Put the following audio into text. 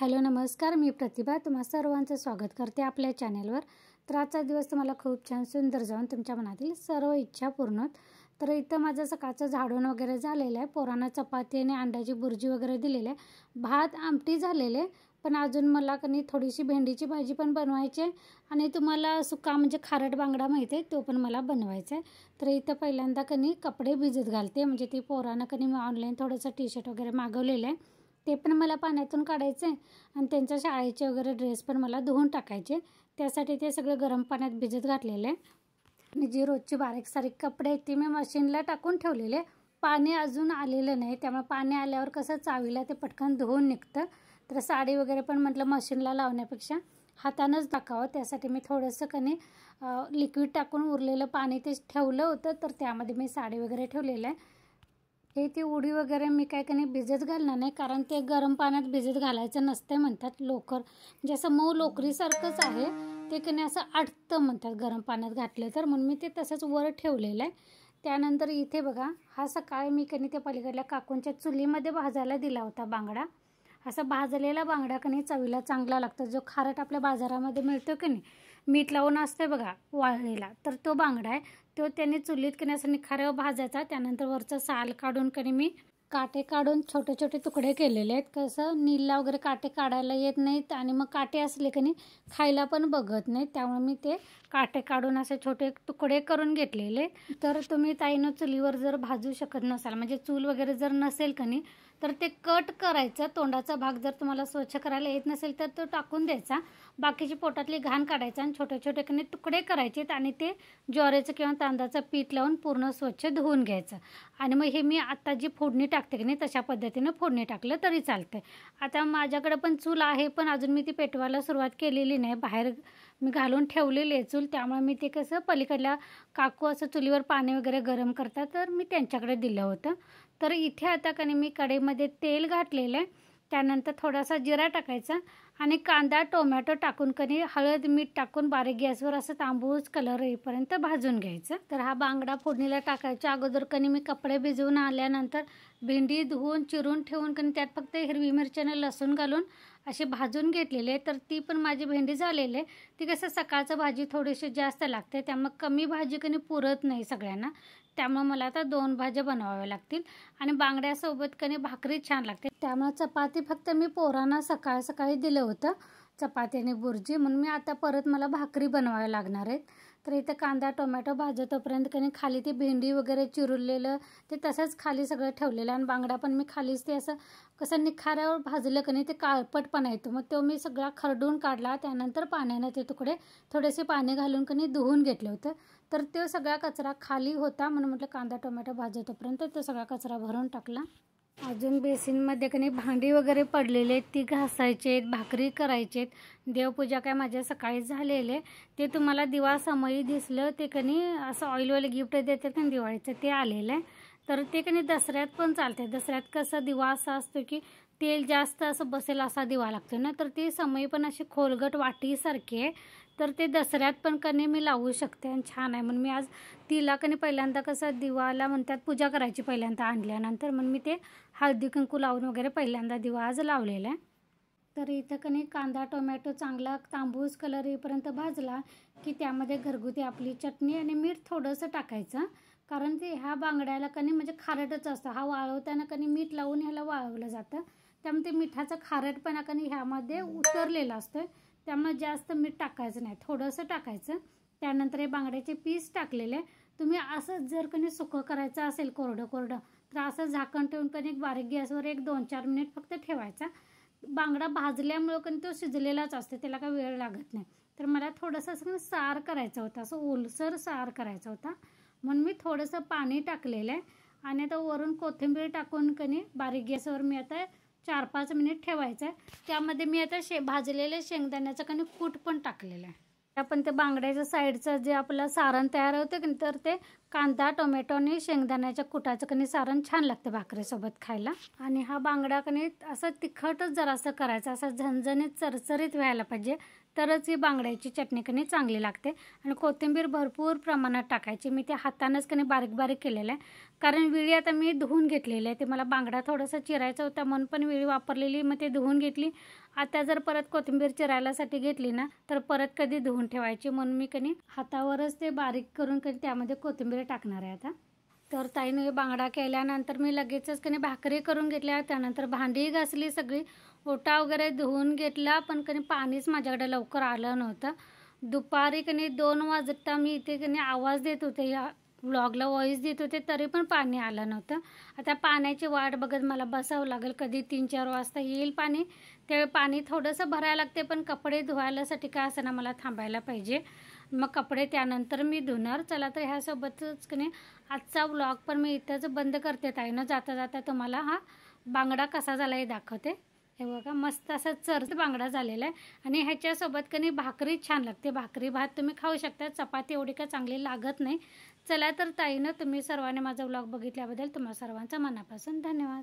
Hello नमस्कार, मी प्रतिभा तुम्हा सर्वांचं स्वागत करते आपल्या चॅनलवर। तर आजचा दिवस तुम्हाला खूप छान सुंदर जाऊन तुमच्या मनातील सर्व इच्छा पूर्ण होत। तर इथं माझं सकाळचं झाडून वगैरे झालेलं आहे। पोरांना चपाती आणि अंड्याची बुर्जी वगैरे दिलेली आहे। भात आमटी झालेले, पण अजून मला कनी थोडीशी भेंडीची भाजी पण बनवायची आणि तुम्हाला सुका म्हणजे खारट बांगडा माहिती आहे तो पण मला बनवायचा आहे। तर इथं पहिल्यांदा कनी कपडे भिजत घालते, म्हणजे ती पोरांना कनी मी ऑनलाईन थोडंसं टी-शर्ट वगैरे मागवलेलं आहे, ते पण मला पाण्यातून काढायचे आणि त्यांच्या शाळेचे वगैरे ड्रेस पण मला धुवून टाकायचे। त्यासाठी ते सगळं गरम पाण्यात भिजत घातलेले आणि जी रोजची बारीक सारीक कपडे आहेत ती मी मशीनला टाकून ठेवलेले। पाणी अजून आलेलं नाही, त्यामुळे पाणी आल्यावर कसं चावीला ते पटकन धुवून निघतं। तर साडी वगैरे पण म्हटलं मशीनला लावण्यापेक्षा हातानंच टाकावं, त्यासाठी मी थोडंसं कनी लिक्विड टाकून उरलेलं पाणी ते ठेवलं होतं, तर त्यामध्ये मी साडी वगैरे ठेवलेलं आहे। हे ती उडी वगैरे मी काय कनी भिजत घालणार नाही, कारण ते गरम पाण्यात भिजत घालायचं नसते म्हणतात। लोकर म्हणजे असं मऊ लोकरीसारखंच आहे ते, कनी असं आटतं म्हणतात गरम पाण्यात घातलं तर, म्हणून मी ते तसंच वर ठेवलेलं आहे। त्यानंतर इथे बघा, हा सकाळी मी कनी ते पलीकडल्या काकूंच्या चुलीमध्ये भाजायला दिला होता बांगडा। असा भाजलेला बांगडा कनी चवीला चांगला लागतो। जो खारट आपल्या बाजारामध्ये मिळतो की नाही, मीठ लावून असते बघा वाळलेला, तर तो बांगडा आहे। तो त्यांनी चुलीत कनी असं निखाऱ्यावर भाजायचा, त्यानंतर वरचं साल काढून कनी मी काटे काढून छोटे छोटे तुकडे केलेले आहेत। कसं नीलला वगैरे काटे काढायला येत नाहीत आणि मग काटे असले कनी खायला पण बघत नाहीत, त्यामुळे मी ते काटे काढून असे छोटे तुकडे करून घेतलेले। तर तुम्ही ताईनं चुलीवर जर भाजू शकत नसाल, म्हणजे चूल वगैरे जर नसेल कनी, तर ते कट करायचं। तोंडाचा भाग जर तुम्हाला स्वच्छ करायला येत नसेल तर तो टाकून द्यायचा, बाकीची पोटातली घाण काढायचा आणि छोटे छोटे कनी तुकडे करायचे आणि ते ज्वारीचं किंवा तांदळाचं पीठ लावून पूर्ण स्वच्छ धुवून घ्यायचं। आणि मग हे मी आता जी फोडणी टाकते की नाही तशा पद्धतीनं फोडणी टाकलं तरी चालतं। आता माझ्याकडे पण चूल आहे, पण अजून मी ती पेटवायला सुरुवात केलेली नाही, बाहेर मी घालून ठेवलेली आहे चूल। त्यामुळे मी ते कसं पलीकडल्या काकू असं चुलीवर पाणी वगैरे गरम करतात, तर मी त्यांच्याकडे दिलं होतं। तर इथे आता कनी मी कढईमध्ये तेल घातलेलं आहे, त्यानंतर थोडासा जिरा टाकायचा आणि कांदा टोमॅटो टाकून कनी हळद मीठ टाकून बारीक गॅसवर असं तांबूस कलर येईपर्यंत भाजून घ्यायचं। तर हा बांगडा फोडणीला टाकायच्या अगोदर कनी मी कपडे भिजवून आल्यानंतर भेंडी धुवून चिरून ठेवून कनी त्यात फक्त हिरवी मिरची आणि लसूण घालून असे भाजून घेतलेले। तर ती पण माझी भेंडी झालेली आहे। ती कसं सकाळचं भाजी थोडीशी जास्त लागते, त्यामुळे कमी भाजी कनी पुरत नाही सगळ्यांना, त्यामुळे मला आता 2 भाज्या बनवाव्या लागतील आणि बांगड्यासोबत कनी भाकरी छान लागते। त्यामुळे चपाती फक्त मी पोरांना सकाळी दिलं होतं, चपाती आणि बुर्जी, म्हणून मी आता परत मला भाकरी बनवाव्या लागणार आहेत। तर इथं कांदा टोमॅटो भाजतोपर्यंत कनी खाली ती भेंडी वगैरे चिरलेलं ते तसंच खाली सगळं ठेवलेलं आणि बांगडा पण मी खालीच ते असं कसं निखाऱ्यावर भाजलं कनी ते काळपटपणा येतो, मग तो मी सगळा खरडून काढला। त्यानंतर पाण्यानं ते तुकडे थोडेसे पाणी घालून कनी धुवून घेतलं होतं, तर तो सगळा कचरा खाली होता, म्हणून म्हटलं कांदा टोमॅटो भाजतोपर्यंत तो सगळा कचरा भरून टाकला। अजून बेसिनमध्ये कनी भांडी वगैरे पडलेले आहेत, ती घासायचे, भाकरी करायचे, देवपूजा काय माझ्या सकाळी झालेले। ते तुम्हाला दिवा समयी दिसलं ते कनी असं ऑइलवाले गिफ्ट देतात की दिवाळीचं, ते आलेलं आहे। तर ते कनी दसऱ्यात पण चालते। दसऱ्यात कसं दिवा असा असतो की तेल जास्त असं बसेल असा दिवा लागतो ना, तर ती समयी पण अशी खोलगट वाटीसारखी आहे, तर ते दसऱ्यात पण कनी मी लावू शकते आणि छान आहे। म्हणून मी आज तिला कनी पहिल्यांदा कसं दिवाला म्हणतात पूजा करायची पहिल्यांदा आणल्यानंतर, म्हणून मी ते हळदी कुंकू लावून वगैरे पहिल्यांदा दिवा आज लावलेला आहे। तर इथं कनी कांदा टोमॅटो चांगला तांबूस कलर येईपर्यंत भाजला की त्यामध्ये घरगुती आपली चटणी आणि मीठ थोडंसं टाकायचं, कारण ते ह्या बांगड्याला कनी म्हणजे खारटच असतं। हा वाळवताना कनी मीठ लावून ह्याला वाळवलं जातं, त्यामुळे ते मिठाचा खारटपणा कनी ह्यामध्ये उतरलेला असतो, त्यामुळे जास्त मीठ टाकायचं नाही, थोडंसं टाकायचं। त्यानंतर हे बांगड्याचे पीस टाकलेले। तुम्ही असं जर कनी सुकं करायचं असेल कोरडं तर असं झाकण ठेवून कनी बारीक गॅसवर 1-2-4 मिनिट फक्त ठेवायचा। बांगडा भाजल्यामुळं कनी तो शिजलेलाच असतो, त्याला काही वेळ लागत नाही। तर मला थोडंसं असं सार करायचं होतं, असं ओलसर सार करायचा होता, म्हणून मी थोडंसं पाणी टाकलेलं आहे आणि आता वरून कोथिंबीर टाकून कनी बारीक गॅसवर मी आता 4-5 मिनिट ठेवायचं आहे। त्यामध्ये मी आता भाजलेले शेंगदाण्याचं कनी कूट पण टाकलेलं आहे। आपण ते बांगड्याच्या साईडचं जे आपलं सारण तयार होतं की तर ते कांदा टोमॅटो आणि शेंगदाण्याच्या कुटाचं कनी सारण छान लागतं भाकरीसोबत खायला। आणि हा बांगडा कनी असं तिखटच जरासं करायचं, असं झणझणीत चरचरीत व्हायला पाहिजे, तरच ही बांगड्याची चटणी कनी चांगली लागते। आणि कोथिंबीर भरपूर प्रमाणात टाकायची, मी ते हातानंच कनी बारीक बारीक केलेलं आहे, कारण विळी आता मी धुवून घेतलेली आहे। ते मला बांगडा थोडासा चिरायचा होता म्हणून पण विळी वापरलेली, मग ते धुवून घेतली आता जर परत कोथिंबीर चिरायलासाठी घेतली ना तर परत कधी धुवून ठेवायची, म्हणून मी कधी हातावरच ते बारीक करून कधी त्यामध्ये कोथिंबीर टाकणार आहे आता. तर ताईने बांगडा केल्यानंतर मी लगेचच कधी भाकरी करून घेतल्या, त्यानंतर भांडी घासली, सगळी ओटा वगैरे धुवून घेतला. पण कधी पाणीच माझ्याकडे लवकर आलं नव्हतं. दुपारी कधी 2 वाजता मी इथे कधी आवाज देत होते, या व्लॉगला व्हॉईस देत होते, तरी पण पाणी आलं नव्हतं. आता पाण्याची वाट बघत मला बसावं लागेल, कधी 3-4 वाजता येईल पाणी. ते पाणी थोडंसं भरायला लागते, पण कपडे धुवायलासाठी काय असं ना मला थांबायला पाहिजे. मग कपडे त्यानंतर मी धुणार. चला तर ह्यासोबतच की नाही आजचा व्लॉग पण मी इथंच बंद करते. ताईनं जाता जाता तुम्हाला हा बांगडा कसा झाला हे दाखवते. हे बघा मस्त असा चरत बांगडा झालेला आहे आणि ह्याच्यासोबत की नाही भाकरी छान लागते. भाकरी भात तुम्ही खाऊ शकता, चपाती एवढी काय चांगली लागत नाही. चला तर ताईनं तुम्ही सर्वांनी माझा व्लॉग बघितल्याबद्दल तुम्हा सर्वांचा मनापासून धन्यवाद.